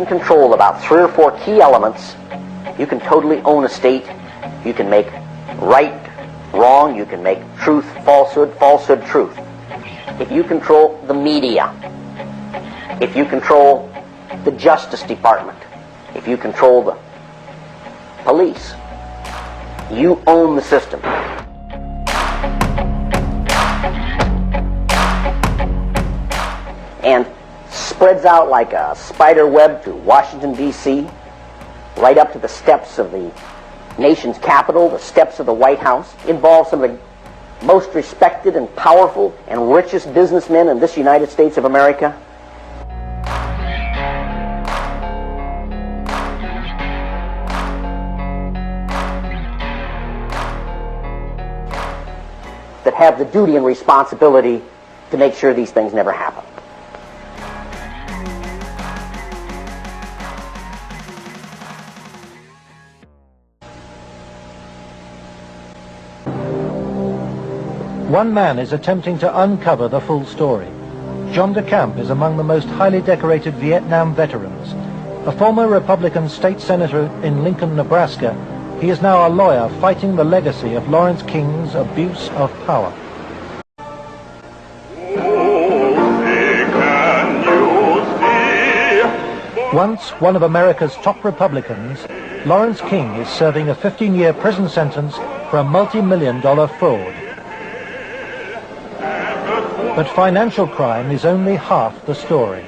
can control about 3 or 4 key elements, you can totally own a state. You can make right wrong. You can make truth falsehood, falsehood truth. If you control the media, if you control the Justice Department, if you control the police, you own the system. And spreads out like a spider web to Washington, D.C., right up to the steps of the nation's capital, the steps of the White House, involves some of the most respected and powerful and richest businessmen in this United States of America. That have the duty and responsibility to make sure these things never happen. One man is attempting to uncover the full story. John DeCamp is among the most highly decorated Vietnam veterans. A former Republican state senator in Lincoln, Nebraska, he is now a lawyer fighting the legacy of Lawrence King's abuse of power. Once one of America's top Republicans, Lawrence King is serving a 15-year prison sentence for a multi-million-dollar fraud. But financial crime is only half the story.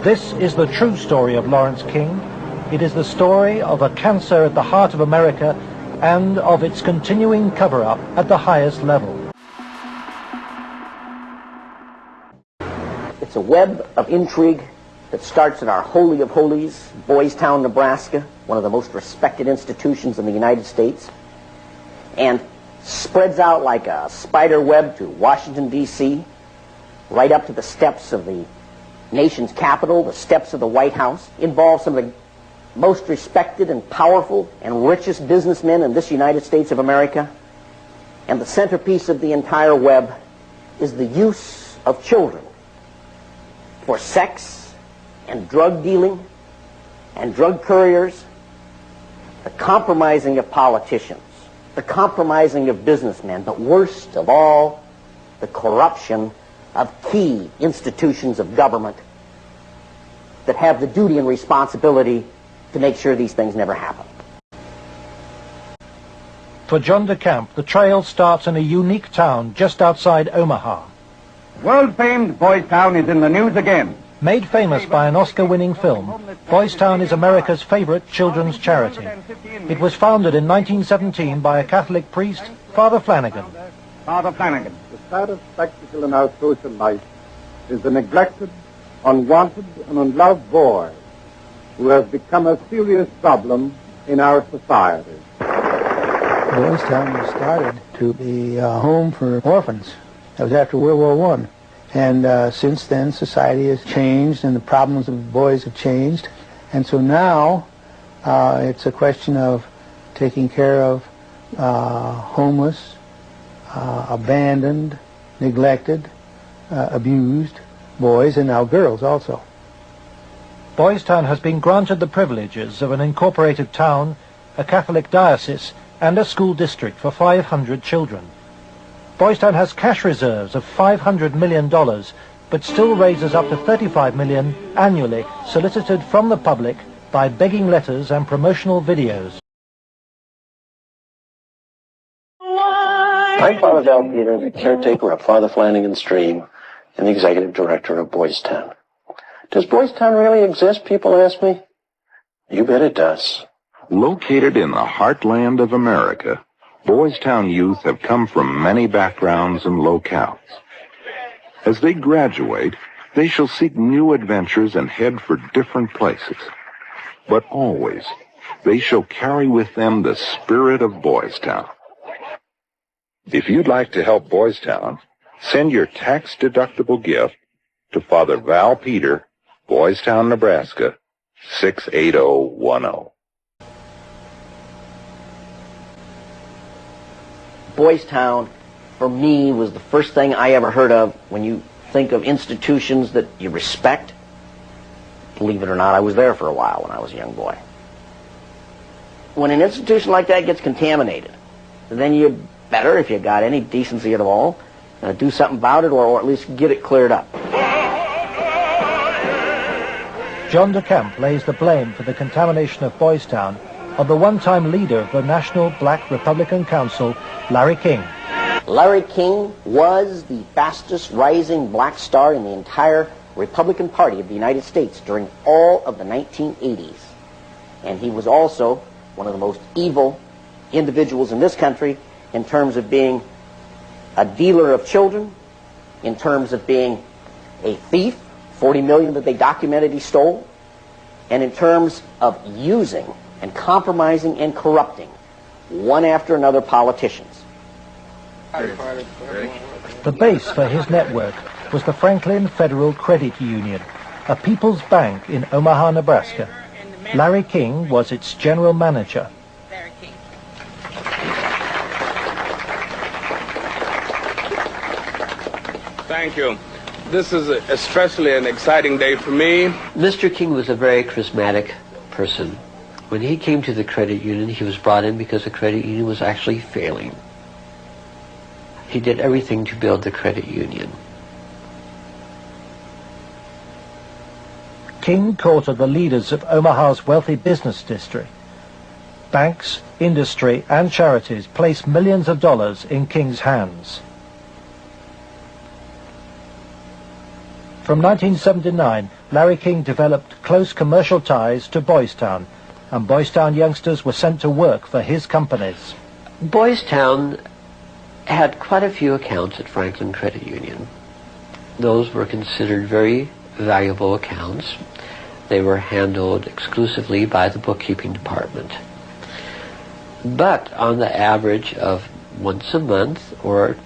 This is the true story of Lawrence King. It is the story of a cancer at the heart of America and of its continuing cover-up at the highest level. It's a web of intrigue that starts in our Holy of Holies, Boys Town, Nebraska, one of the most respected institutions in the United States, and spreads out like a spider web to Washington, D.C., right up to the steps of the nation's capital, the steps of the White House, involves some of the most respected and powerful and richest businessmen in this United States of America. And the centerpiece of the entire web is the use of children for sex and drug dealing and drug couriers, the compromising of politicians, the compromising of businessmen, but worst of all, the corruption of key institutions of government that have the duty and responsibility to make sure these things never happen. For John DeCamp, the trail starts in a unique town just outside Omaha. World-famed Boys Town is in the news again. Made famous by an Oscar-winning film, Boys Town is America's favorite children's charity. It was founded in 1917 by a Catholic priest, Father Flanagan. Father Flanagan. The saddest spectacle in our social life is the neglected, unwanted, and unloved boy who has become a serious problem in our society. Boys Town was started to be a home for orphans. That was after World War I. And since then, society has changed and the problems of boys have changed. And so now it's a question of taking care of homeless, abandoned, neglected, abused boys, and now girls also. Boys Town has been granted the privileges of an incorporated town, a Catholic diocese, and a school district for 500 children. Boys Town has cash reserves of $500 million, but still raises up to $35 million annually, solicited from the public by begging letters and promotional videos. I'm Father Val Peter, the caretaker of Father Flanagan's Stream and the executive director of Boys Town. Does Boys Town really exist, people ask me? You bet it does. Located in the heartland of America, Boys Town youth have come from many backgrounds and locales. As they graduate, they shall seek new adventures and head for different places. But always, they shall carry with them the spirit of Boys Town. If you'd like to help Boys Town, send your tax-deductible gift to Father Val Peter, Boys Town, Nebraska, 68010. Boys Town, for me, was the first thing I ever heard of when you think of institutions that you respect Believe it or not, I was there for a while when I was a young boy. When an institution like that gets contaminated, then you better, if you got any decency at all, do something about it, or at least get it cleared up. John DeCamp lays the blame for the contamination of Boys Town on the one-time leader of the National Black Republican Council, Larry King. Larry King was the fastest rising black star in the entire Republican Party of the United States during all of the 1980s. And he was also one of the most evil individuals in this country in terms of being a dealer of children, in terms of being a thief, 40 million that they documented he stole, and in terms of using and compromising and corrupting one after another politicians. The base for his network was the Franklin Federal Credit Union, a people's bank in Omaha, Nebraska. Larry King was its general manager. Thank you. This is especially an exciting day for me. Mr. King was a very charismatic person. When he came to the credit union, he was brought in because the credit union was actually failing. He did everything to build the credit union. King courted the leaders of Omaha's wealthy business district. Banks, industry, and charities placed millions of dollars in King's hands. From 1979, Larry King developed close commercial ties to Boys Town, and Boys Town youngsters were sent to work for his companies. Boys Town had quite a few accounts at Franklin Credit Union. Those were considered very valuable accounts. They were handled exclusively by the bookkeeping department. But on the average of once a month or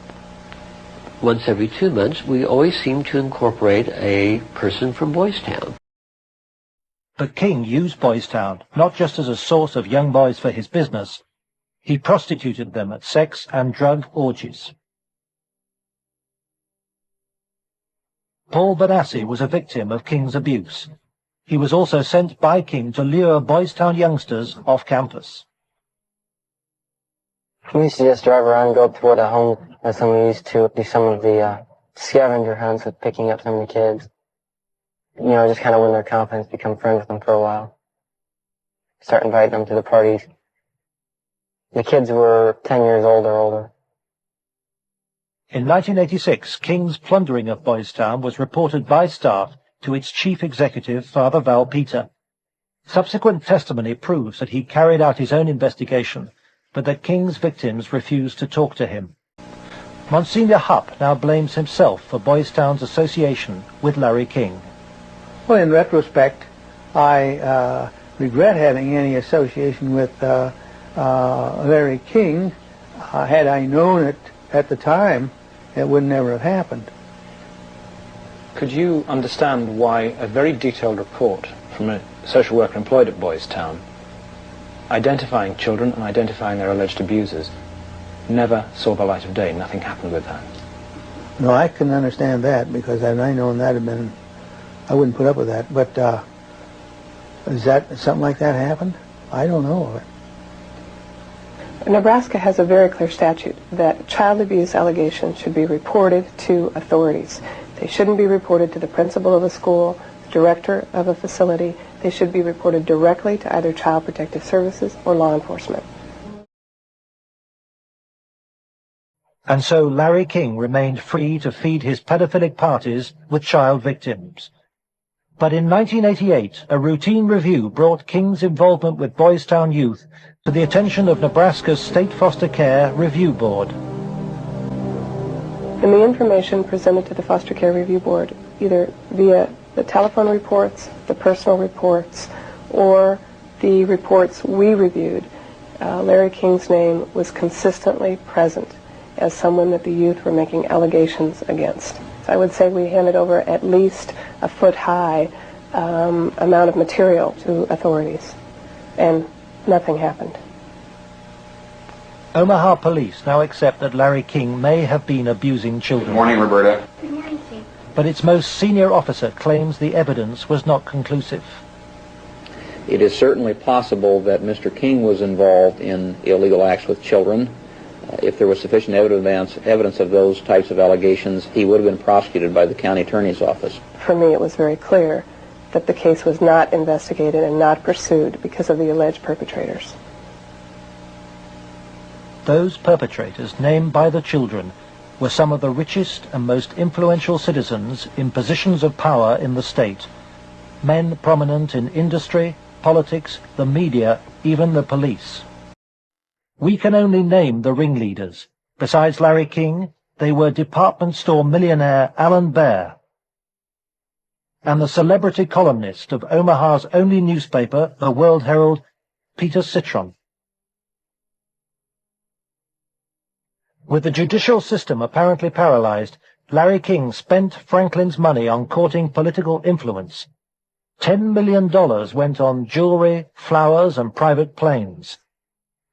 once every 2 months, we always seemed to incorporate a person from Boys Town. But King used Boys Town not just as a source of young boys for his business. He prostituted them at sex and drug orgies. Paul Benassi was a victim of King's abuse. He was also sent by King to lure Boys Town youngsters off campus. We used to just drive around and go up toward a home, and then we used to do some of the scavenger hunts with picking up some of the kids. You know, just kind of win their confidence, become friends with them for a while. Start inviting them to the parties. The kids were 10 years old or older. In 1986, King's plundering of Boys Town was reported by staff to its chief executive, Father Val Peter. Subsequent testimony proves that he carried out his own investigation, but that King's victims refused to talk to him. Monsignor Hupp now blames himself for Boys Town's association with Larry King. Well, in retrospect, I regret having any association with Larry King. Had I known it at the time, it would never have happened. Could you understand why a very detailed report from a social worker employed at Boys Town, identifying children and identifying their alleged abusers, never saw the light of day? Nothing happened with that. No, I can understand that, because had I known that had been, I wouldn't put up with that. But is that something like that happened? I don't know of it. Nebraska has a very clear statute that child abuse allegations should be reported to authorities. They shouldn't be reported to the principal of a school, the director of a facility. They should be reported directly to either Child Protective Services or law enforcement. And so Larry King remained free to feed his pedophilic parties with child victims. But in 1988, a routine review brought King's involvement with Boys Town youth to the attention of Nebraska's State Foster Care Review Board. And the information presented to the Foster Care Review Board, either via the telephone reports, the personal reports, or the reports we reviewed, Larry King's name was consistently present as someone that the youth were making allegations against. So I would say we handed over at least a foot-high amount of material to authorities, and nothing happened. Omaha police now accept that Larry King may have been abusing children. Good morning, Roberta. Good morning, Steve. but its most senior officer claims the evidence was not conclusive. It is certainly possible that Mr. King was involved in illegal acts with children. If there was sufficient evidence of those types of allegations, he would have been prosecuted by the county attorney's office. For me, it was very clear that the case was not investigated and not pursued because of the alleged perpetrators. Those perpetrators, named by the children, were some of the richest and most influential citizens in positions of power in the state, men prominent in industry, politics, the media, even the police. We can only name the ringleaders. Besides Larry King, they were department store millionaire Alan Baer and the celebrity columnist of Omaha's only newspaper, the World Herald, Peter Citron. With the judicial system apparently paralyzed, Larry King spent Franklin's money on courting political influence. $10 million went on jewelry, flowers, and private planes.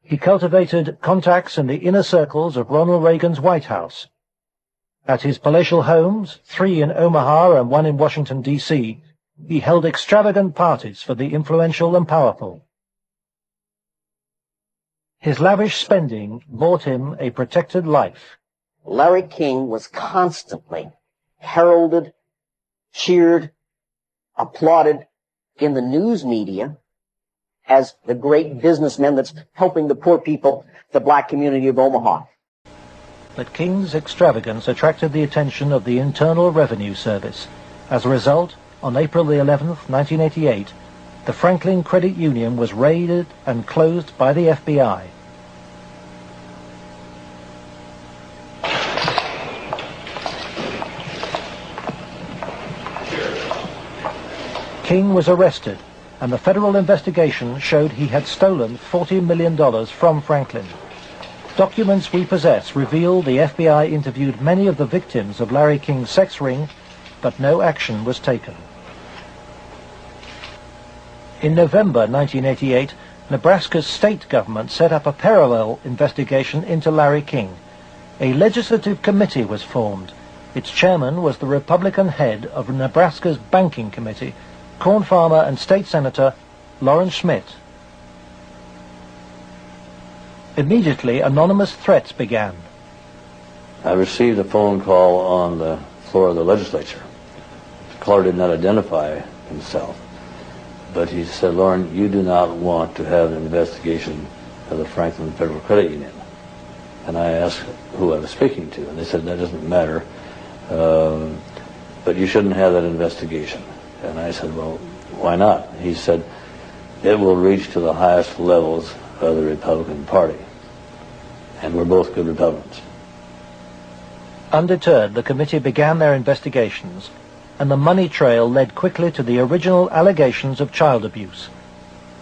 He cultivated contacts in the inner circles of Ronald Reagan's White House. At his palatial homes, 3 in Omaha and 1 in Washington, D.C., he held extravagant parties for the influential and powerful. His lavish spending bought him a protected life. Larry King was constantly heralded, cheered, applauded in the news media as the great businessman that's helping the poor people, the black community of Omaha. But King's extravagance attracted the attention of the Internal Revenue Service. As a result, on April the 11th, 1988, the Franklin Credit Union was raided and closed by the FBI. King was arrested, and the federal investigation showed he had stolen $40 million from Franklin. Documents we possess reveal the FBI interviewed many of the victims of Larry King's sex ring, but no action was taken. In November 1988, Nebraska's state government set up a parallel investigation into Larry King. A legislative committee was formed. Its chairman was the Republican head of Nebraska's Banking Committee, corn farmer and state senator Lawrence Schmidt. Immediately, anonymous threats began. I received a phone call on the floor of the legislature. The caller did not identify himself, but he said, "Lauren, you do not want to have an investigation of the Franklin Federal Credit Union." And I asked who I was speaking to, and they said, "That doesn't matter, but you shouldn't have that investigation." And I said, "Well, why not?" He said, "It will reach to the highest levels of the Republican Party, and we're both good Republicans." Undeterred, the committee began their investigations, and the money trail led quickly to the original allegations of child abuse.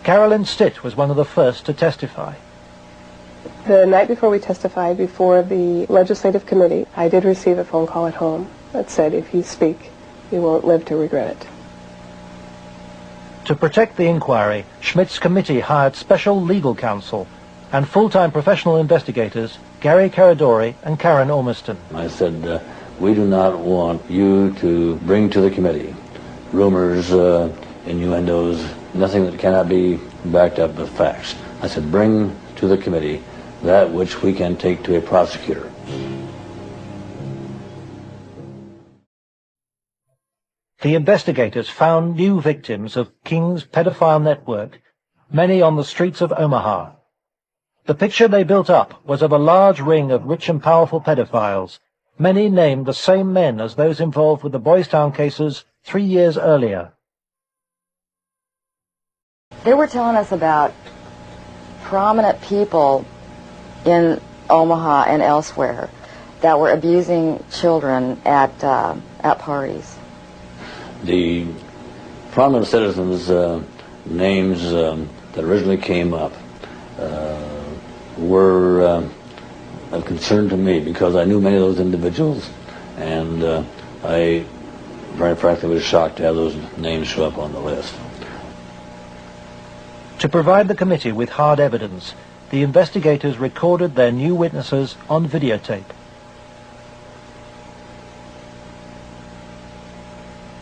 Carolyn Stitt was one of the first to testify. The night before we testified before the legislative committee, I did receive a phone call at home that said, "If you speak, you won't live to regret it." To protect the inquiry, Schmidt's committee hired special legal counsel and full-time professional investigators Gary Caradori and Karen Ormiston. I said, "We do not want you to bring to the committee rumors, innuendos, nothing that cannot be backed up with facts." I said, "Bring to the committee that which we can take to a prosecutor." The investigators found new victims of King's pedophile network, many on the streets of Omaha. The picture they built up was of a large ring of rich and powerful pedophiles, many named the same men as those involved with the Boys Town cases 3 years earlier. They were telling us about prominent people in Omaha and elsewhere that were abusing children at parties. The prominent citizens' names that originally came up were of concern to me because I knew many of those individuals, and I, very frankly, was shocked to have those names show up on the list. To provide the committee with hard evidence, the investigators recorded their new witnesses on videotape.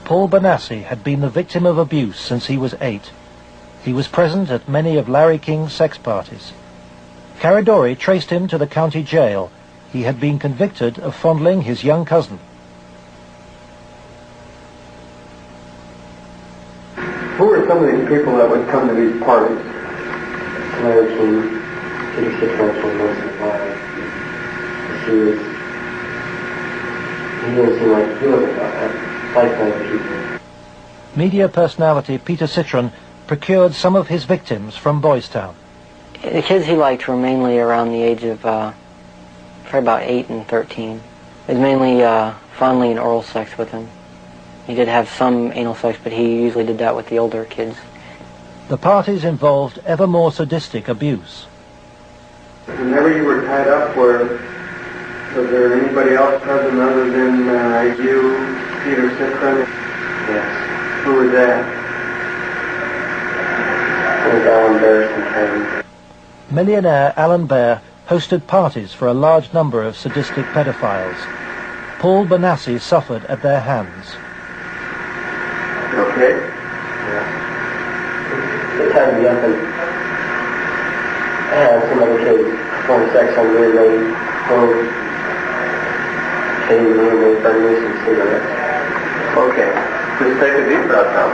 Paul Benassi had been the victim of abuse since he was 8. He was present at many of Larry King's sex parties. Caradori traced him to the county jail. He had been convicted of fondling his young cousin. Who were some of these people that would come to these parties? Larry King, Peter Citron, most of he didn't seem like he was like people. Media personality Peter Citron procured some of his victims from Boys Town. The kids he liked were mainly around the age of probably about 8 and 13. It was mainly fondling and oral sex with them. He did have some anal sex, but he usually did that with the older kids. The parties involved ever more sadistic abuse. Whenever you were tied up, was there anybody else present other than you, Peter Citron? Yes. Who was that? It was Alan Bear. Millionaire Alan Bear hosted parties for a large number of sadistic pedophiles. Paul Benassi suffered at their hands. Okay? Yeah. They tied me up and I had some other kids perform sex on me and they came to me and they burned me some cigarettes. Okay. Just take a deep breath now.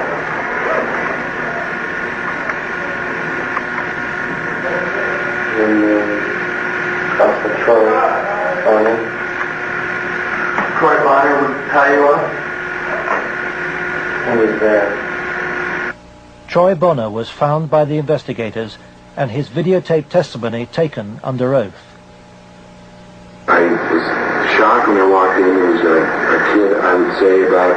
And across the Troy Bonner. Troy Bonner would tie you up? He was there. Troy Bonner was found by the investigators and his videotaped testimony taken under oath. I was shocked when I walked in. There was a kid, I would say about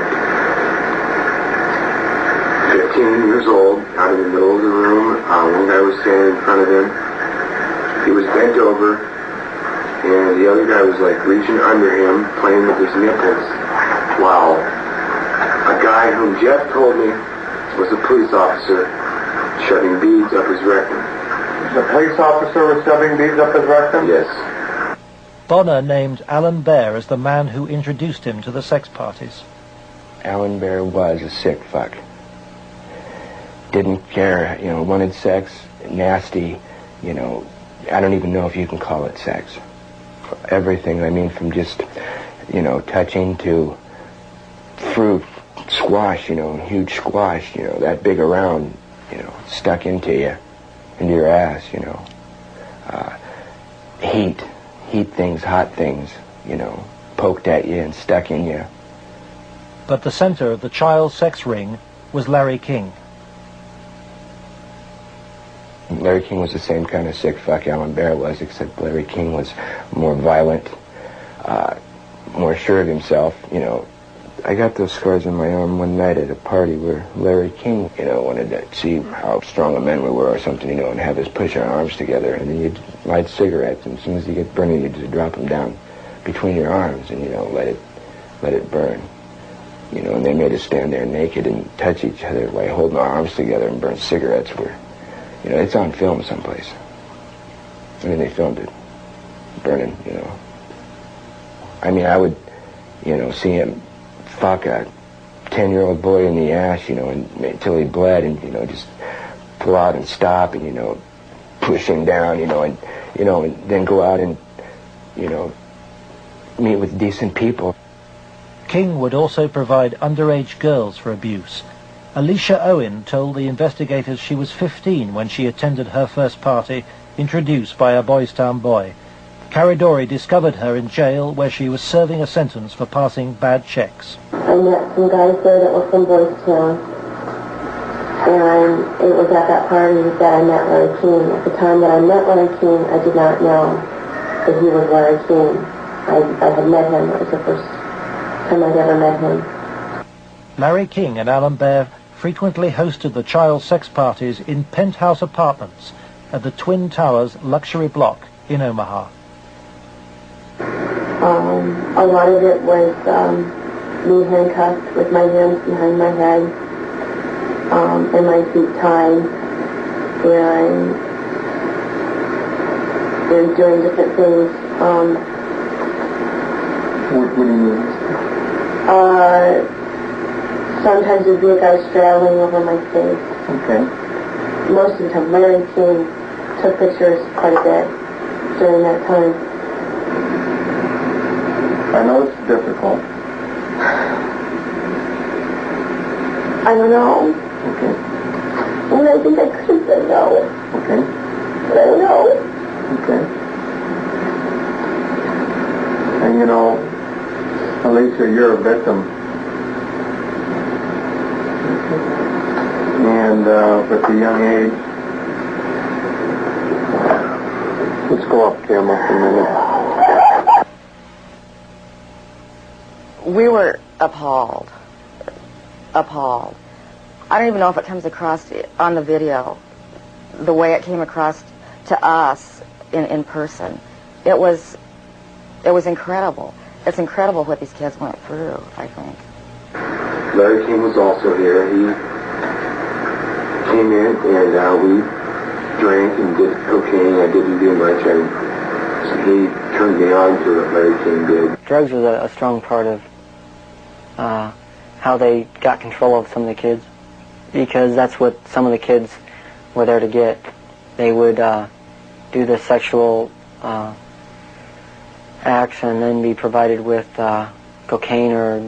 15 years old, out in the middle of the room. One guy was standing in front of him. He was bent over, and the other guy was like reaching under him, playing with his nipples, while a guy whom Jeff told me was a police officer shoving beads up his rectum. The police officer was shoving beads up his rectum? Yes. Bonner named Alan Bear as the man who introduced him to the sex parties. Alan Bear was a sick fuck. Didn't care, wanted sex, nasty, I don't even know if you can call it sex. Everything, from just, touching to fruit, squash, huge squash, that big around, stuck into you, into your ass, heat things, hot things, poked at you and stuck in you. But the center of the child sex ring was Larry King. Larry King was the same kind of sick fuck Alan Bear was, except Larry King was more violent, more sure of himself, I got those scars on my arm one night at a party where Larry King, wanted to see how strong a man we were or something, and have us push our arms together, and then you'd light cigarettes, and as soon as you get burning, you just drop them down between your arms and, let it burn. And they made us stand there naked and touch each other while holding our arms together and burn cigarettes where, it's on film someplace. They filmed it, burning, I would, see him fuck a 10-year-old boy in the ass, until he bled, and, just pull out and stop, and, push him down, and then go out and, meet with decent people. King would also provide underage girls for abuse. Alicia Owen told the investigators she was 15 when she attended her first party, introduced by a Boys Town boy. Caradori discovered her in jail where she was serving a sentence for passing bad checks. I met some guys there that were from Boys Town, and it was at that party that I met Larry King. At the time that I met Larry King, I did not know that he was Larry King. I had met him. It was the first time I'd ever met him. Larry King and Alan Bear frequently hosted the child sex parties in penthouse apartments at the Twin Towers luxury block in Omaha. A lot of it was me handcuffed with my hands behind my head and my feet tied, and doing different things. What do you mean? Sometimes there'd be a guy straddling over my face. Okay. Most of the time, Larry King took pictures quite a bit during that time. I know it's difficult. I don't know. Okay. And I think I could have said no. Okay. But I don't know. Okay. And you know, Alicia, you're a victim. And at a young age, let's go off camera for a minute. We were appalled. Appalled. I don't even know if it comes across on the video the way it came across to us in person. It was incredible. It's incredible what these kids went through, I think. Larry King was also here. He came in and we drank and did cocaine. I didn't do much. He turned me on to what Larry King did. Drugs was a strong part of how they got control of some of the kids, because that's what some of the kids were there to get. They would do the sexual acts and then be provided with cocaine or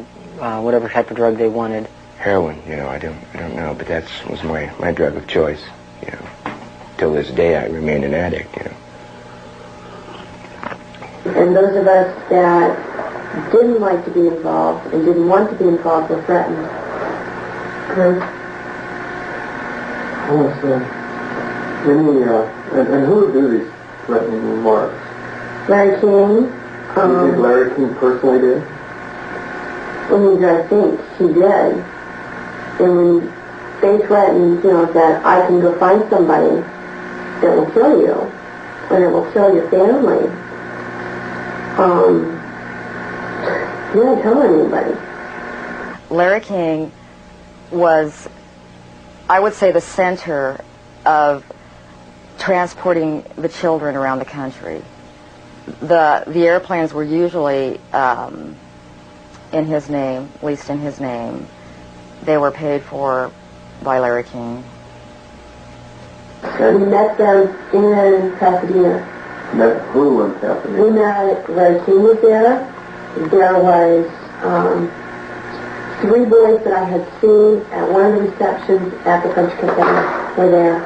whatever type of drug they wanted. Heroin, you know, I don't know, but that was my drug of choice, you know. Till this day, I remain an addict, you know. And those of us that didn't like to be involved and didn't want to be involved were threatened. And who would do these threatening remarks? Larry King. You think Larry King personally did? I think he did. And when they threatened, you know, that I can go find somebody that will kill you, and it will kill your family, you don't tell anybody. Larry King was, I would say, the center of transporting the children around the country. The airplanes were usually in his name, at least in his name. They were paid for by Larry King. We met them in Pasadena. Met who in Pasadena? We met, Larry King was there. There was 3 boys that I had seen at one of the receptions at the French Cafe were there.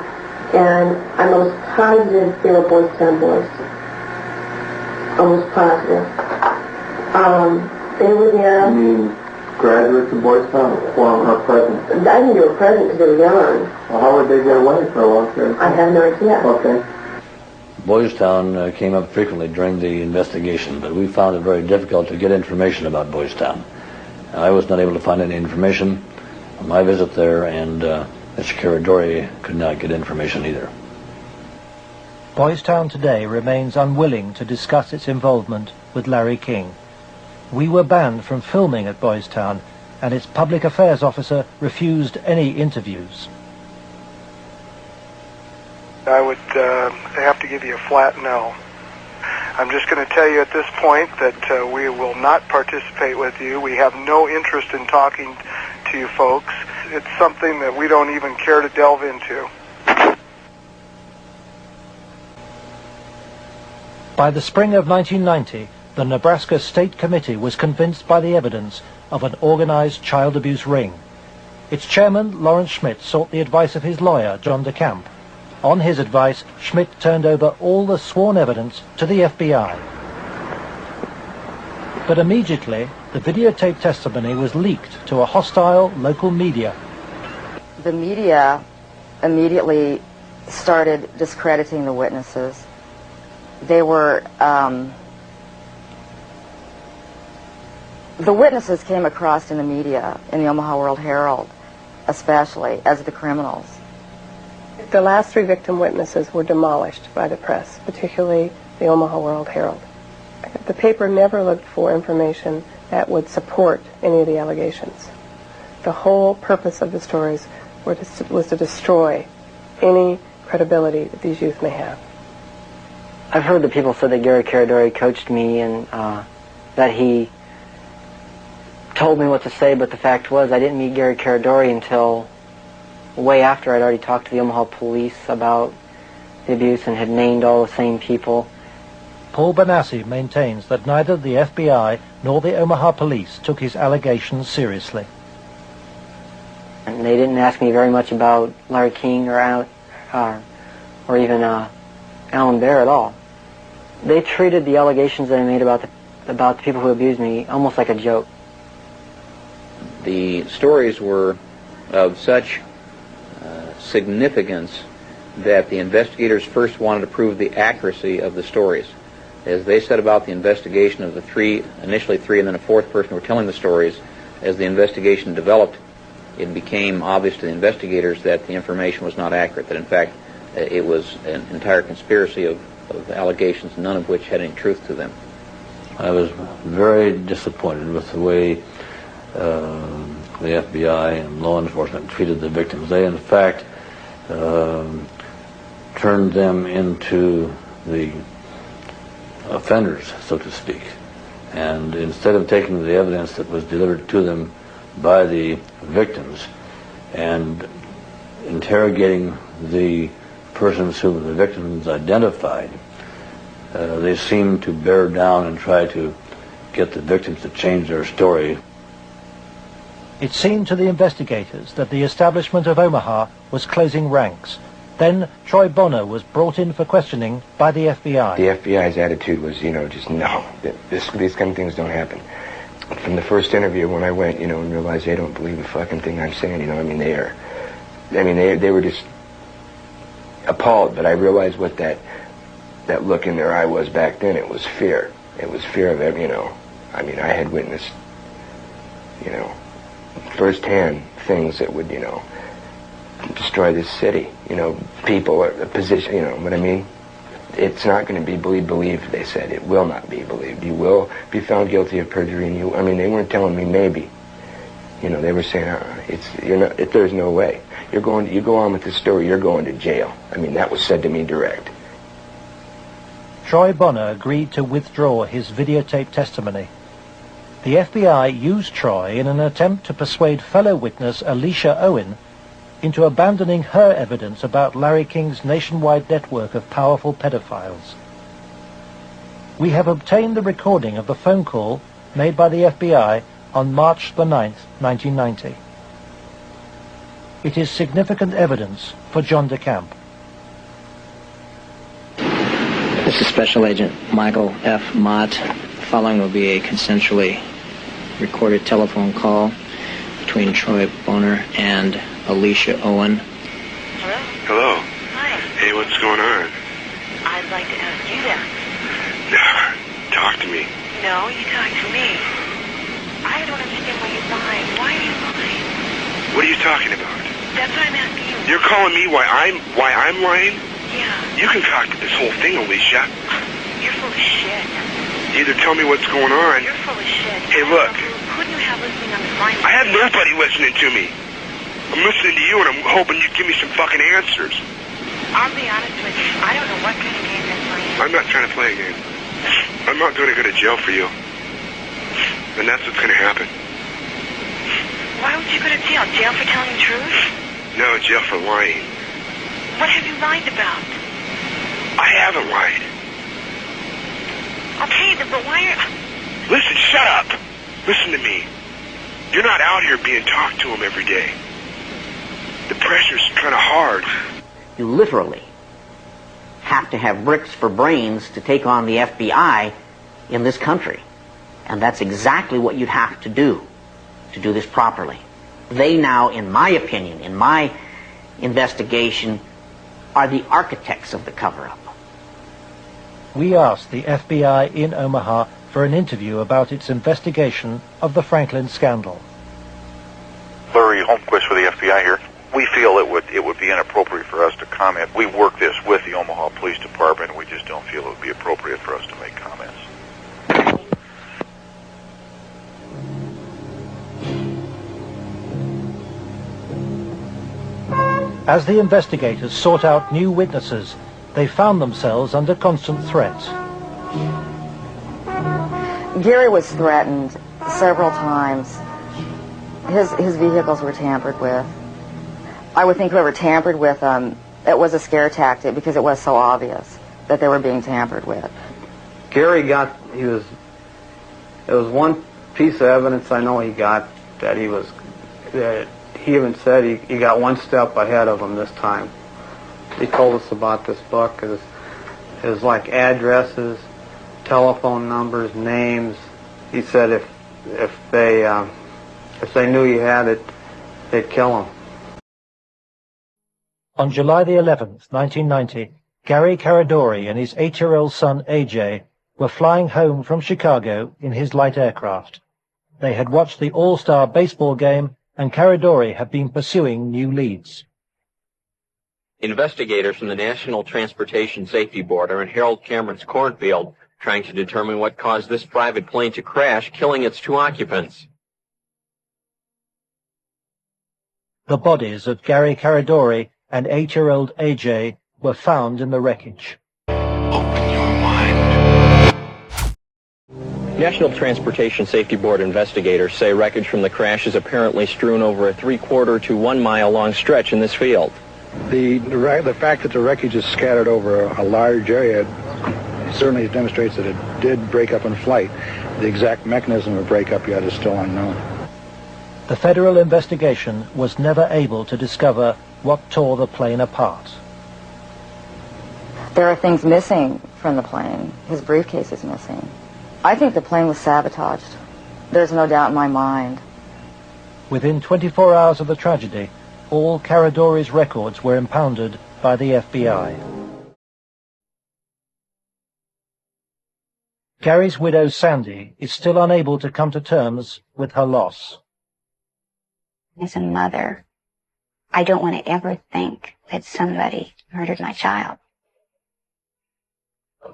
And I'm almost positive they were Boys Town boys. Almost positive. They were there. You mean graduates of Boys Town or present? I think they were present because they were young. Well, how would they get away for a long period? I have no idea. Okay. Boys Town came up frequently during the investigation, but we found it very difficult to get information about Boys Town. I was not able to find any information on my visit there, and Mr. Caradori could not get information either. Boys Town today remains unwilling to discuss its involvement with Larry King. We were banned from filming at Boys Town, and its public affairs officer refused any interviews. I would have to give you a flat no. I'm just going to tell you at this point that we will not participate with you. We have no interest in talking to you folks. It's something that we don't even care to delve into. By the spring of 1990, the Nebraska State Committee was convinced by the evidence of an organized child abuse ring. Its chairman, Lawrence Schmidt, sought the advice of his lawyer, John DeCamp. On his advice, Schmidt turned over all the sworn evidence to the FBI. But immediately, the videotape testimony was leaked to a hostile local media. The media immediately started discrediting the witnesses. They were, the witnesses came across in the media, in the Omaha World Herald, especially, as the criminals. The last 3 victim witnesses were demolished by the press, particularly the Omaha World Herald. The paper never looked for information that would support any of the allegations. The whole purpose of the stories was to destroy any credibility that these youth may have. I've heard that people said that Gary Caradori coached me and that he told me what to say, but the fact was I didn't meet Gary Caradori until way after I'd already talked to the Omaha police about the abuse and had named all the same people. Paul Benassi maintains that neither the FBI nor the Omaha police took his allegations seriously. And they didn't ask me very much about Larry King or even Alan Bear at all. They treated the allegations that I made about the people who abused me almost like a joke. The stories were of such significance that the investigators first wanted to prove the accuracy of the stories. As they set about the investigation of the initially three and then a fourth person who were telling the stories, as the investigation developed, it became obvious to the investigators that the information was not accurate, that in fact it was an entire conspiracy of allegations, none of which had any truth to them. I was very disappointed with the way the FBI and law enforcement treated the victims. They, in fact, turned them into the offenders, so to speak. And instead of taking the evidence that was delivered to them by the victims and interrogating the persons whom the victims identified, they seemed to bear down and try to get the victims to change their story. It seemed to the investigators that the establishment of Omaha was closing ranks. Then Troy Bonner was brought in for questioning by the FBI. The FBI's attitude was, just no, these kind of things don't happen. From the first interview when I went, and realized they don't believe a fucking thing I'm saying, they were just appalled. But I realized what that look in their eye was back then. It was fear. It was fear of I had witnessed, firsthand things that would, destroy this city. People, a position, what I mean? It's not going to be believed, they said. It will not be believed. You will be found guilty of perjury, and they weren't telling me maybe. They were saying, there's no way. You go on with this story, you're going to jail. That was said to me direct. Troy Bonner agreed to withdraw his videotape testimony. The FBI used Troy in an attempt to persuade fellow witness Alicia Owen into abandoning her evidence about Larry King's nationwide network of powerful pedophiles. We have obtained the recording of the phone call made by the FBI on March the 9th, 1990. It is significant evidence for John DeCamp. This is Special Agent Michael F. Mott. Following will be a consensually recorded telephone call between Troy Bonner and Alicia Owen. Hello. Hi. Hey, what's going on? I'd like to ask you that. Talk to me. No, you talk to me. I don't understand why you're lying. Why are you lying? What are you talking about? That's what I'm asking you. You're calling me why I'm lying? Yeah. You concocted this whole thing, Alicia. You're full of shit. Either tell me what's going on. You're full of shit. Hey, look. Who do you have listening on the line? I have nobody listening to me. I'm listening to you, and I'm hoping you give me some fucking answers. I'll be honest with you. I don't know what kind of game you're playing. I'm not trying to play a game. I'm not going to go to jail for you. And that's what's going to happen. Why would you go to jail? Jail for telling the truth? No, jail for lying. What have you lied about? I haven't lied. Okay, but why are... Listen, shut up. Listen to me. You're not out here being talked to them every day. The pressure's kind of hard. You literally have to have bricks for brains to take on the FBI in this country. And that's exactly what you'd have to do this properly. They now, in my opinion, in my investigation, are the architects of the cover-up. We asked the FBI in Omaha for an interview about its investigation of the Franklin scandal. Larry Holmquist with the FBI here. We feel it would be inappropriate for us to comment. We work this with the Omaha Police Department, and we just don't feel it would be appropriate for us to make comments. As the investigators sought out new witnesses, they found themselves under constant threat. Gary was threatened several times His vehicles were tampered with. I would think whoever tampered with them, it was a scare tactic because it was so obvious that they were being tampered with. Gary it was one piece of evidence I know he got that he even said he got one step ahead of him this time. He told us about this book. It was like addresses, telephone numbers, names. He said if they knew you had it, they'd kill him. On July the 11th, 1990, Gary Caradori and his 8-year-old son AJ were flying home from Chicago in his light aircraft. They had watched the All-Star baseball game, and Caradori had been pursuing new leads. Investigators from the National Transportation Safety Board are in Harold Cameron's cornfield trying to determine what caused this private plane to crash, killing its 2 occupants. The bodies of Gary Caradori and 8-year-old AJ were found in the wreckage. National Transportation Safety Board investigators say wreckage from the crash is apparently strewn over a 3/4 to 1 mile long stretch in this field. The fact that the wreckage is scattered over a large area certainly demonstrates that it did break up in flight. The exact mechanism of breakup yet is still unknown. The federal investigation was never able to discover what tore the plane apart. There are things missing from the plane. His briefcase is missing. I think the plane was sabotaged. There's no doubt in my mind. Within 24 hours of the tragedy, all Caradori's records were impounded by the FBI. Gary's widow, Sandy, is still unable to come to terms with her loss. As a mother, I don't want to ever think that somebody murdered my child,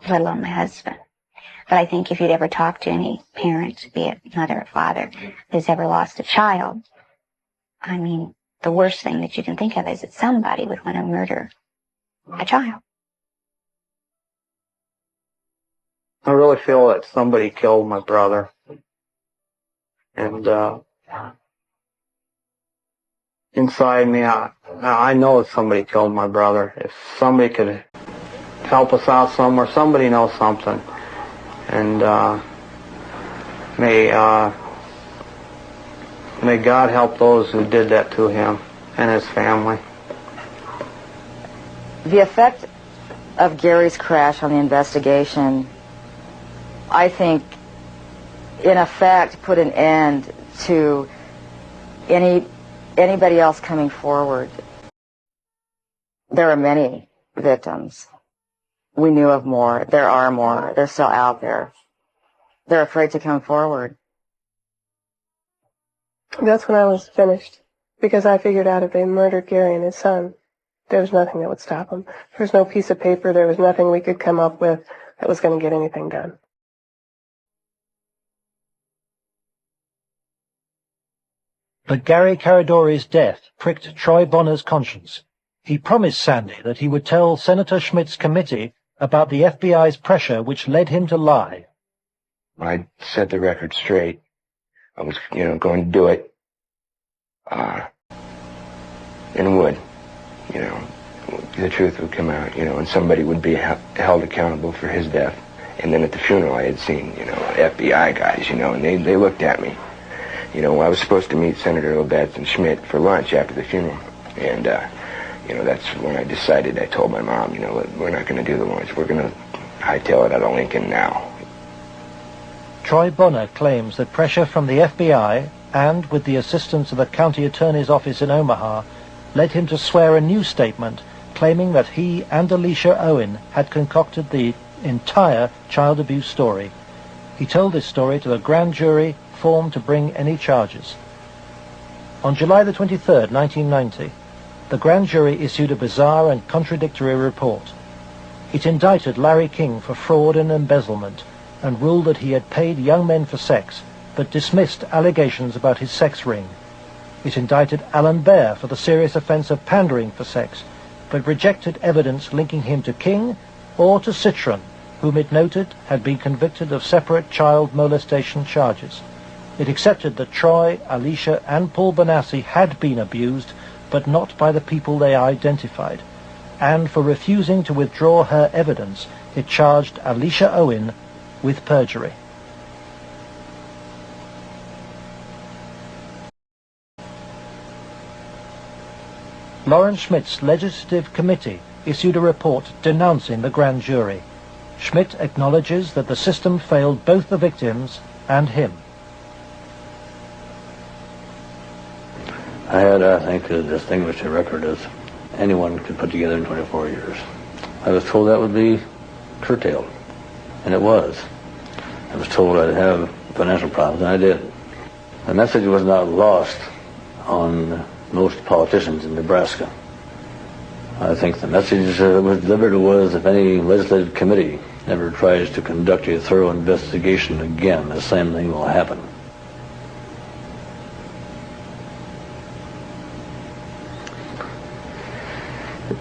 let alone my husband. But I think if you'd ever talk to any parent, be it mother or father, who's ever lost a child, I mean, the worst thing that you can think of is that somebody would want to murder a child. I really feel that somebody killed my brother. And inside me, I know that somebody killed my brother. If somebody could help us out somewhere, somebody knows something. And may God help those who did that to him and his family. The effect of Gary's crash on the investigation, I think, in effect, put an end to anybody else coming forward. There are many victims. We knew of more. There are more. They're still out there. They're afraid to come forward. That's when I was finished, because I figured out if they murdered Gary and his son, there was nothing that would stop them. There was no piece of paper. There was nothing we could come up with that was going to get anything done. But Gary Caradori's death pricked Troy Bonner's conscience. He promised Sandy that he would tell Senator Schmidt's committee about the FBI's pressure which led him to lie. I set the record straight. I was, going to do it. And would, the truth would come out, and somebody would be held accountable for his death. And then at the funeral I had seen, FBI guys, and they looked at me. I was supposed to meet Senator Labetz and Schmidt for lunch after the funeral. And, that's when I decided, I told my mom, we're not going to do the lunch. We're going to hightail it out of Lincoln now. Troy Bonner claims that pressure from the FBI and with the assistance of the county attorney's office in Omaha led him to swear a new statement claiming that he and Alicia Owen had concocted the entire child abuse story. He told this story to a grand jury formed to bring any charges. On July the 23rd, 1990, the grand jury issued a bizarre and contradictory report. It indicted Larry King for fraud and embezzlement and ruled that he had paid young men for sex, but dismissed allegations about his sex ring. It indicted Alan Baer for the serious offense of pandering for sex, but rejected evidence linking him to King or to Citron, whom it noted had been convicted of separate child molestation charges. It accepted that Troy, Alicia and Paul Benassi had been abused, but not by the people they identified. And for refusing to withdraw her evidence, it charged Alicia Owen with perjury. Lawrence Schmidt's legislative committee issued a report denouncing the grand jury. Schmidt acknowledges that the system failed both the victims and him. I had, I think, as distinguished a record as anyone could put together in 24 years. I was told that would be curtailed, and it was. I was told I'd have financial problems, and I did. The message was not lost on most politicians in Nebraska. I think the message that was delivered was, if any legislative committee ever tries to conduct a thorough investigation again, the same thing will happen.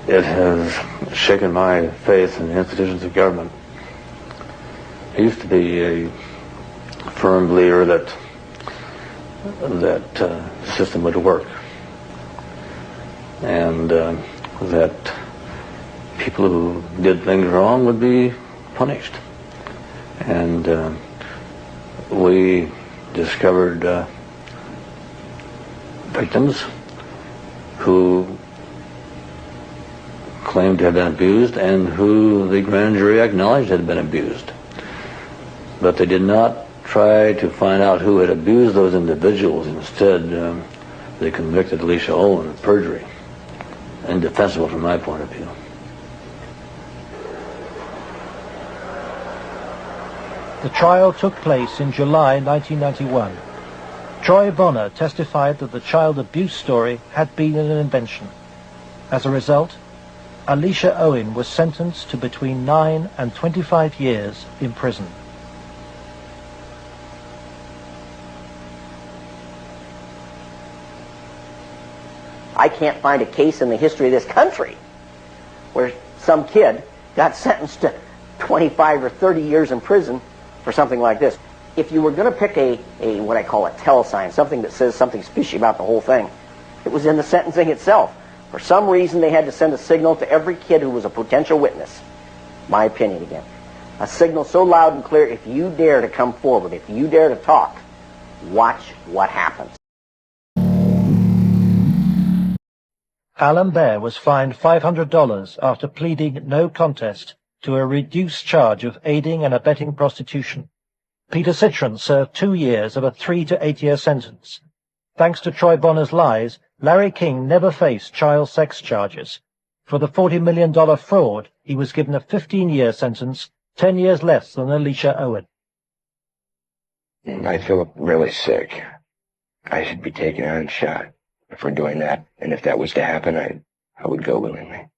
It has shaken my faith in the institutions of government. I used to be a firm believer that the system would work, and that people who did things wrong would be punished. And we discovered victims who claimed to have been abused and who the grand jury acknowledged had been abused. But they did not try to find out who had abused those individuals. Instead, they convicted Alicia Owen of perjury. Indefensible from my point of view. The trial took place in July 1991. Troy Bonner testified that the child abuse story had been an invention. As a result, Alicia Owen was sentenced to between 9 and 25 years in prison. I can't find a case in the history of this country where some kid got sentenced to 25 or 30 years in prison for something like this. If you were going to pick a what I call a tell sign, something that says something fishy about the whole thing, it was in the sentencing itself. For some reason, they had to send a signal to every kid who was a potential witness. My opinion again. A signal so loud and clear, if you dare to come forward, if you dare to talk, watch what happens. Alan Baer was fined $500 after pleading no contest to a reduced charge of aiding and abetting prostitution. Peter Citron served 2 years of a 3 to 8 year sentence. Thanks to Troy Bonner's lies, Larry King never faced child sex charges. For the $40 million fraud, he was given a 15-year sentence, 10 years less than Alicia Owen. I feel really sick. I should be taken out and shot for doing that. And if that was to happen, I would go willingly.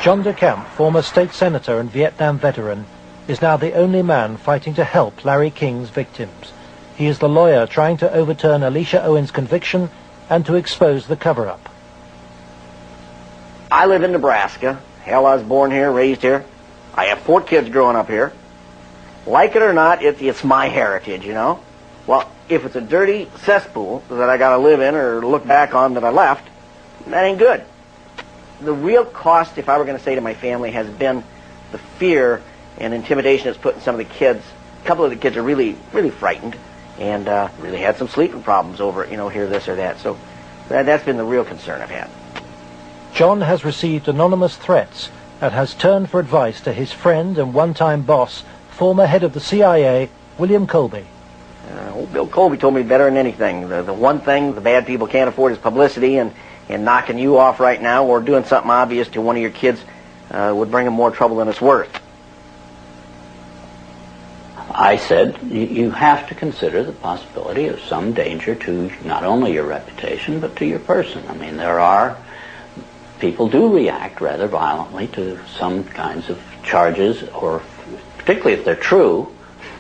John DeCamp, former state senator and Vietnam veteran, is now the only man fighting to help Larry King's victims. He is the lawyer trying to overturn Alicia Owen's conviction and to expose the cover-up. I live in Nebraska. Hell, I was born here, raised here. I have 4 kids growing up here. Like it or not, it's my heritage, you know. Well, if it's a dirty cesspool that I got to live in or look back on that I left, that ain't good. The real cost, if I were going to say to my family, has been the fear and intimidation it's put in some of the kids. A couple of the kids are really, really frightened and really had some sleeping problems over it, you know, hear this or that. So that's been the real concern I've had. John has received anonymous threats and has turned for advice to his friend and one-time boss, former head of the CIA, William Colby. Old Bill Colby told me better than anything. The one thing the bad people can't afford is publicity, and knocking you off right now or doing something obvious to one of your kids would bring them more trouble than it's worth. I said, you have to consider the possibility of some danger to not only your reputation, but to your person. I mean, people do react rather violently to some kinds of charges, or particularly if they're true,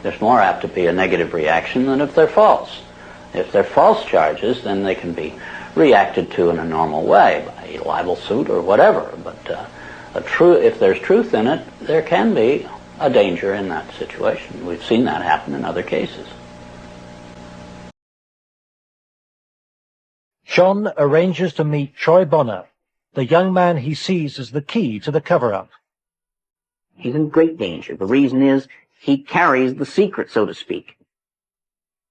there's more apt to be a negative reaction than if they're false. If they're false charges, then they can be reacted to in a normal way, by a libel suit or whatever. But If there's truth in it, there can be a danger in that situation. We've seen that happen in other cases. John arranges to meet Troy Bonner, the young man he sees as the key to the cover-up. He's in great danger. The reason is he carries the secret, so to speak.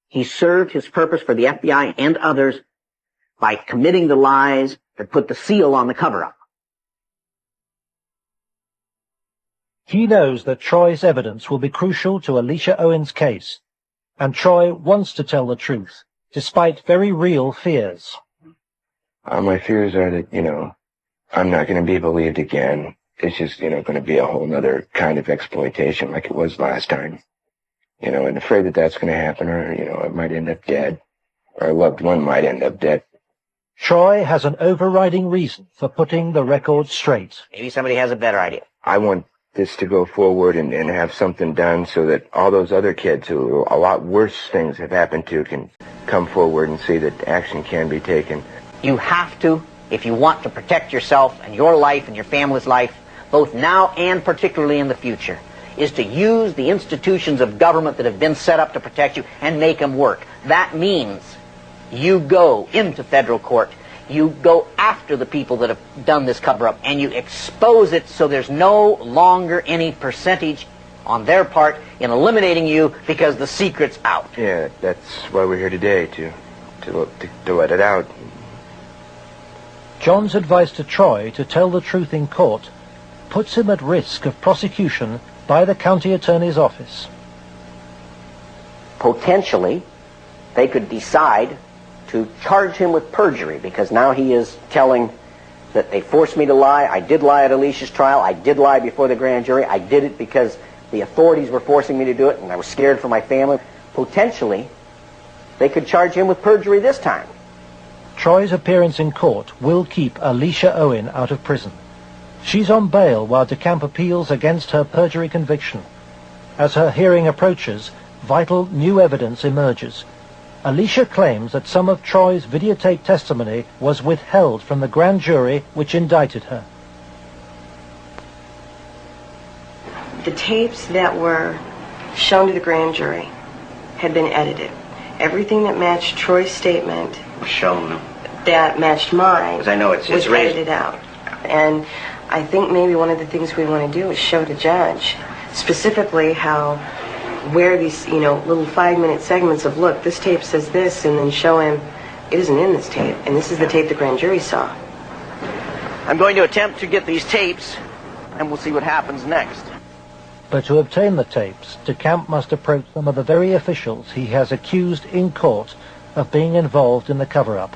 He served his purpose for the FBI and others by committing the lies that put the seal on the cover-up. He knows that Troy's evidence will be crucial to Alicia Owen's case, and Troy wants to tell the truth, despite very real fears. My fears are that, I'm not going to be believed again. It's just, going to be a whole other kind of exploitation like it was last time. And afraid that that's going to happen, or, I might end up dead, or a loved one might end up dead. Troy has an overriding reason for putting the record straight. Maybe somebody has a better idea. I want this to go forward and have something done so that all those other kids who a lot worse things have happened to can come forward and see that action can be taken. You have to, if you want to protect yourself and your life and your family's life, both now and particularly in the future, is to use the institutions of government that have been set up to protect you and make them work. That means you go into federal court, you go after the people that have done this cover-up, and you expose it so there's no longer any percentage on their part in eliminating you because the secret's out. Yeah, that's why we're here today, to let it out. John's advice to Troy to tell the truth in court puts him at risk of prosecution by the county attorney's office. Potentially, they could decide to charge him with perjury, because now he is telling that they forced me to lie. I did lie at Alicia's trial. I did lie before the grand jury. I did it because the authorities were forcing me to do it, and I was scared for my family. Potentially, they could charge him with perjury this time. Troy's appearance in court will keep Alicia Owen out of prison. She's on bail while DeCamp appeals against her perjury conviction. As her hearing approaches, vital new evidence emerges. Alicia claims that some of Troy's videotaped testimony was withheld from the grand jury which indicted her. The tapes that were shown to the grand jury had been edited. Everything that matched Troy's statement was shown. That matched mine, because I know it's was edited out. And I think maybe one of the things we want to do is show the judge specifically where these, little 5-minute segments of, look, this tape says this, and then show him it isn't in this tape, and this is the tape the grand jury saw. I'm going to attempt to get these tapes, and we'll see what happens next. But to obtain the tapes, DeCamp must approach some of the very officials he has accused in court of being involved in the cover-up,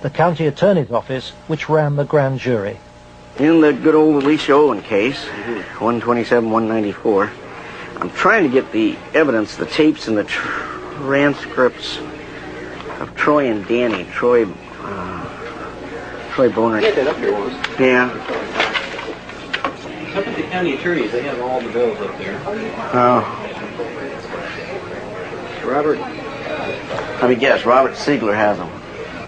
the county attorney's office which ran the grand jury. In the good old Alicia Owen case, 127-194, I'm trying to get the evidence, the tapes and the transcripts of Troy and Danny. Troy Boner. Get that up here once. Yeah. Up at the county attorneys, they have all the bills up there. Oh. Robert. Let me guess, Robert Siegler has them.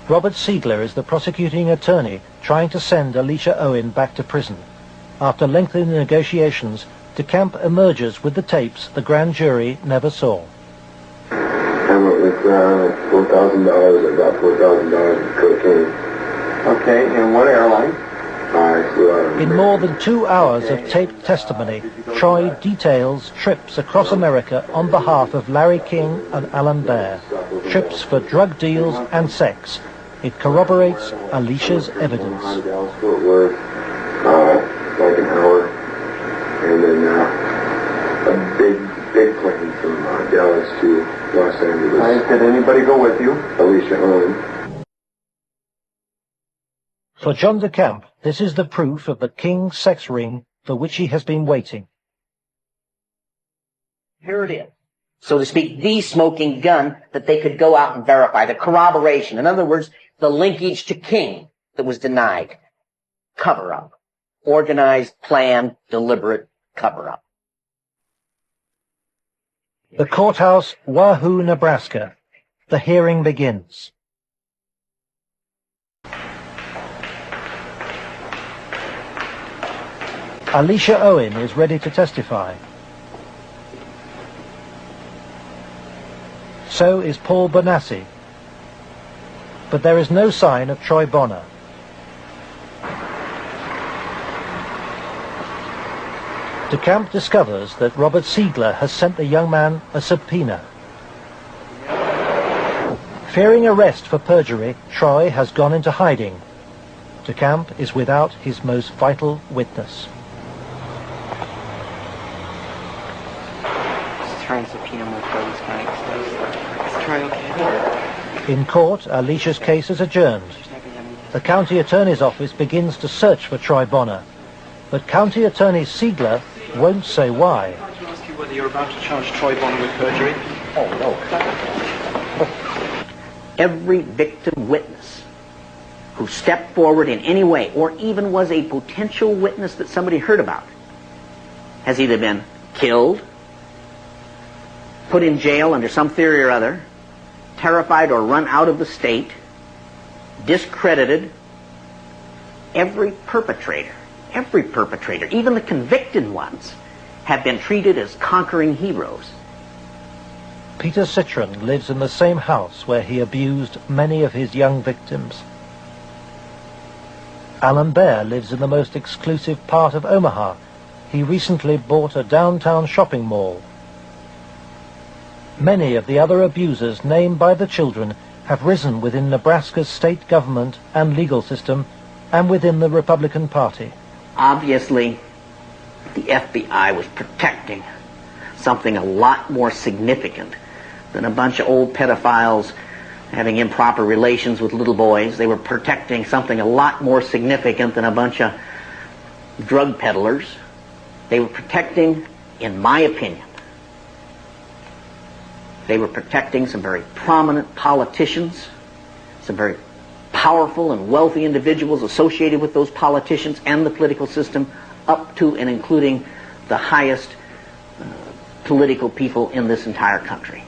Robert Siegler is the prosecuting attorney trying to send Alicia Owen back to prison. After lengthy negotiations, DeCamp emerges with the tapes the grand jury never saw. I went with $4,000, about $4,000 in cocaine. Okay, and what airline? In more than 2 hours of taped testimony, Troy details trips across America on behalf of Larry King and Alan Baer, trips for drug deals and sex. It corroborates Alicia's evidence. Fort Worth, like an hour, and then a big plane from Dallas to Los Angeles. Did anybody go with you? Alicia Owen. For John DeCamp, this is the proof of the King sex ring for which he has been waiting. Here it is. So to speak, the smoking gun that they could go out and verify, the corroboration. In other words, the linkage to King that was denied. Cover-up. Organized, planned, deliberate cover-up. The courthouse, Wahoo, Nebraska. The hearing begins. Alicia Owen is ready to testify. So is Paul Bonassi. But there is no sign of Troy Bonner. DeCamp discovers that Robert Siegler has sent the young man a subpoena. Fearing arrest for perjury, Troy has gone into hiding. DeCamp is without his most vital witness. Let's try and subpoena more those guys. Is Troy okay? In court, Alicia's case is adjourned. The county attorney's office begins to search for Troy Bonner, but County Attorney Siegler won't say why. I'd like to ask you whether you're about to charge Troy Bonner with perjury. Oh, no. Every victim witness who stepped forward in any way, or even was a potential witness that somebody heard about, has either been killed, put in jail under some theory or other, terrified or run out of the state, discredited. Every perpetrator, even the convicted ones, have been treated as conquering heroes. Peter Citron lives in the same house where he abused many of his young victims. Alan Baer lives in the most exclusive part of Omaha. He recently bought a downtown shopping mall. Many of the other abusers named by the children have risen within Nebraska's state government and legal system and within the Republican Party. Obviously, the FBI was protecting something a lot more significant than a bunch of old pedophiles having improper relations with little boys. They were protecting something a lot more significant than a bunch of drug peddlers. They were protecting, in my opinion, they were protecting some very prominent politicians, some very powerful and wealthy individuals associated with those politicians and the political system, up to and including the highest political people in this entire country.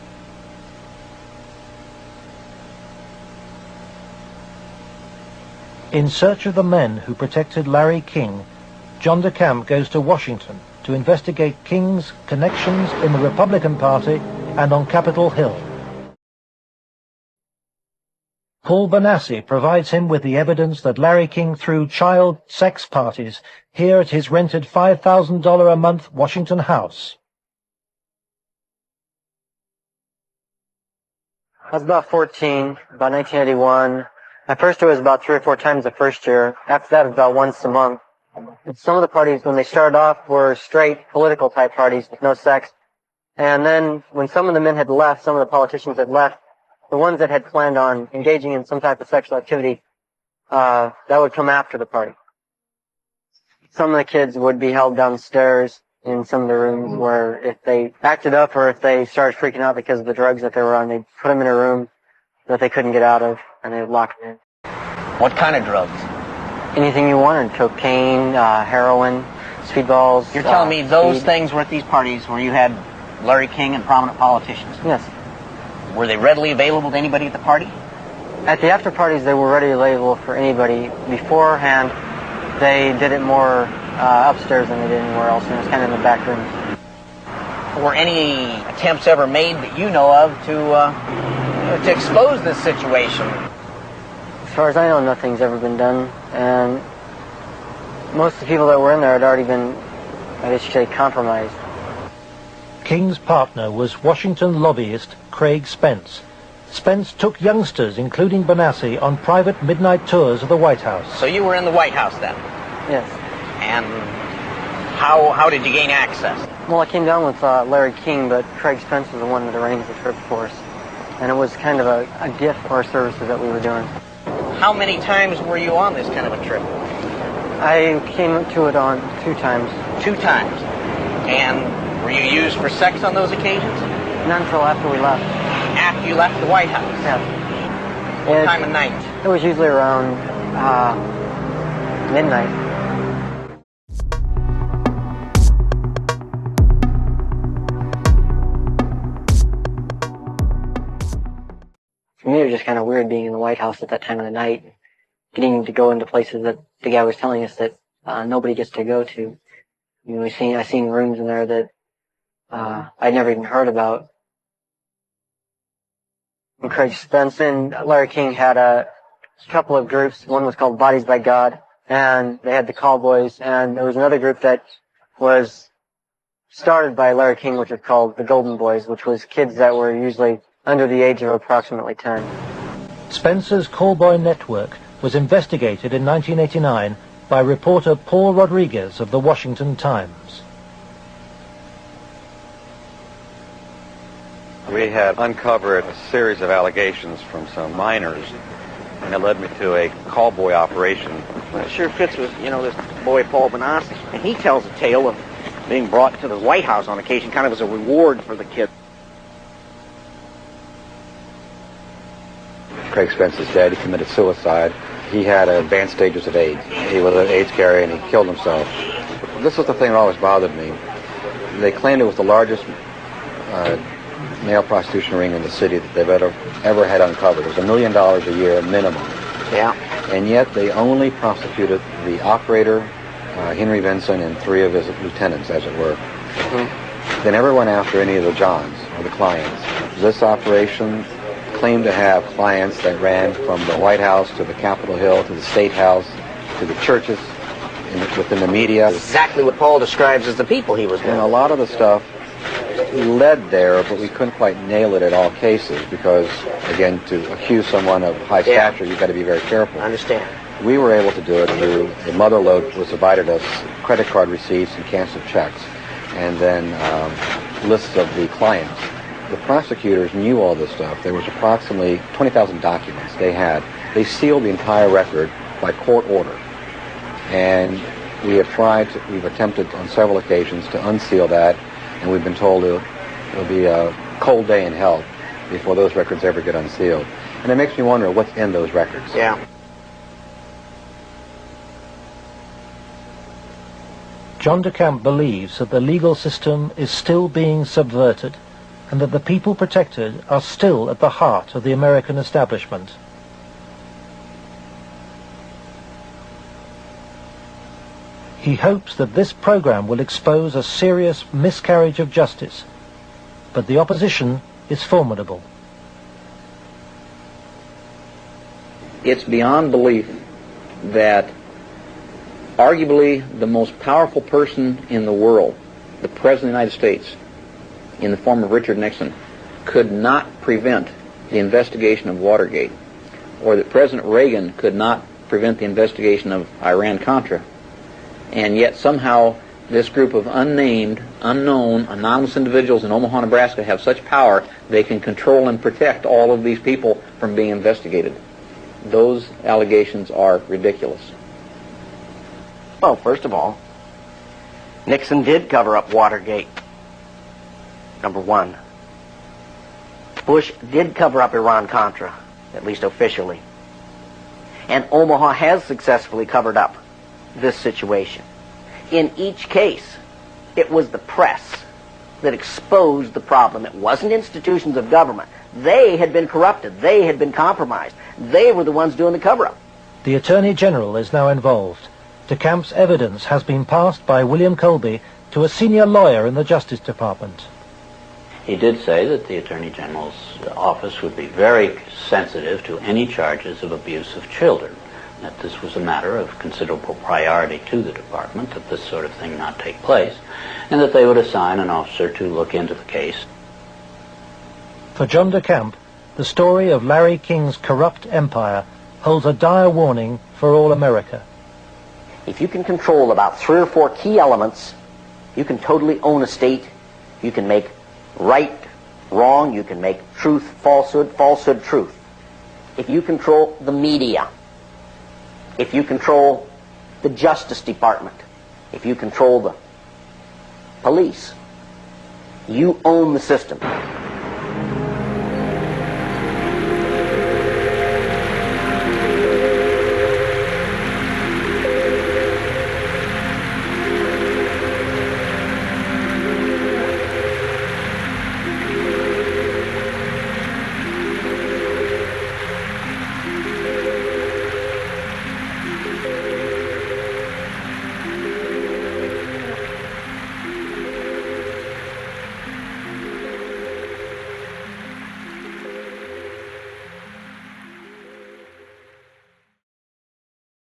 In search of the men who protected Larry King, John DeCamp goes to Washington to investigate King's connections in the Republican Party and on Capitol Hill. Paul Bonassi provides him with the evidence that Larry King threw child sex parties here at his rented $5,000 a month Washington house. I was about 14, about 1981. At first it was about 3 or 4 times the first year. After that it was about once a month. And some of the parties, when they started off, were straight political type parties with no sex. And then when some of the men had left, some of the politicians had left, the ones that had planned on engaging in some type of sexual activity, that would come after the party. Some of the kids would be held downstairs in some of the rooms where if they acted up or if they started freaking out because of the drugs that they were on, they'd put them in a room that they couldn't get out of, and they would lock them in. What kind of drugs? Anything you wanted. Cocaine, heroin, speedballs. You're telling me those speed. things were at these parties where you had Larry King and prominent politicians? Yes. Were they readily available to anybody at the party? At the after parties, they were readily available for anybody. Beforehand, they did it more upstairs than they did anywhere else, and it was kind of in the back room. Were any attempts ever made that you know of to expose this situation? As far as I know, nothing's ever been done, and most of the people that were in there had already been, I guess you say, compromised. King's partner was Washington lobbyist Craig Spence. Spence took youngsters, including Bonassi, on private midnight tours of the White House. So you were in the White House then? Yes. And how did you gain access? Well, I came down with Larry King, but Craig Spence was the one that arranged the trip for us. And it was kind of a gift for our services that we were doing. How many times were you on this kind of a trip? I came to it on 2 times. 2 times. And were you used for sex on those occasions? Not until after we left. After you left the White House? Yeah. What time of night? It was usually around midnight. For me, it was just kind of weird being in the White House at that time of the night, getting to go into places that the guy was telling us that nobody gets to go to. You know, I seen rooms in there that I'd never even heard about. And Craig Spence and Larry King had a couple of groups. One was called Bodies by God, and they had the Callboys, and there was another group that was started by Larry King, which was called the Golden Boys, which was kids that were usually under the age of approximately 10. Spencer's Callboy network was investigated in 1989 by reporter Paul Rodriguez of the Washington Times. We had uncovered a series of allegations from some minors, and it led me to a callboy operation. Well, it sure fits with, this boy Paul Benassi. And he tells a tale of being brought to the White House on occasion, kind of as a reward for the kid. Craig Spence's dad, he committed suicide. He had advanced stages of AIDS. He was an AIDS carrier and he killed himself. This was the thing that always bothered me. They claimed it was the largest male prostitution ring in the city that they've ever had uncovered. It was $1 million a year minimum. Yeah. And yet they only prosecuted the operator, Henry Vinson, and 3 of his lieutenants, as it were. Mm-hmm. They never went after any of the Johns or the clients. This operation claimed to have clients that ran from the White House to the Capitol Hill to the State House to the churches within the media. Exactly what Paul describes as the people he was with. And a lot of the stuff led there, but we couldn't quite nail it at all cases because, again, to accuse someone of high stature, you've got to be very careful. I understand. We were able to do it through the mother lode was provided us credit card receipts and canceled checks, and then lists of the clients. The prosecutors knew all this stuff. There was approximately 20,000 documents they had. They sealed the entire record by court order. And we've attempted on several occasions to unseal that, and we've been told it'll be a cold day in hell before those records ever get unsealed. And it makes me wonder what's in those records. Yeah. John DeCamp believes that the legal system is still being subverted and that the people protected are still at the heart of the American establishment. He hopes that this program will expose a serious miscarriage of justice, but the opposition is formidable. It's beyond belief that arguably the most powerful person in the world, the President of the United States, in the form of Richard Nixon, could not prevent the investigation of Watergate, or that President Reagan could not prevent the investigation of Iran-Contra. And yet somehow this group of unnamed, unknown, anonymous individuals in Omaha, Nebraska have such power they can control and protect all of these people from being investigated. Those allegations are ridiculous. Well, first of all, Nixon did cover up Watergate. Number one. Bush did cover up Iran-Contra, at least officially. And Omaha has successfully covered up this situation. In each case, it was the press that exposed the problem. It wasn't institutions of government. They had been corrupted. They had been compromised. They were the ones doing the cover-up. The Attorney General is now involved. DeCamp's evidence has been passed by William Colby to a senior lawyer in the Justice Department. He did say that the Attorney General's office would be very sensitive to any charges of abuse of children, that this was a matter of considerable priority to the department, that this sort of thing not take place, and that they would assign an officer to look into the case. For John DeCamp, the story of Larry King's corrupt empire holds a dire warning for all America. If you can control about 3 or 4 key elements, you can totally own a state. You can make right wrong. You can make truth falsehood, falsehood truth. If you control the media, if you control the Justice Department, if you control the police, you own the system.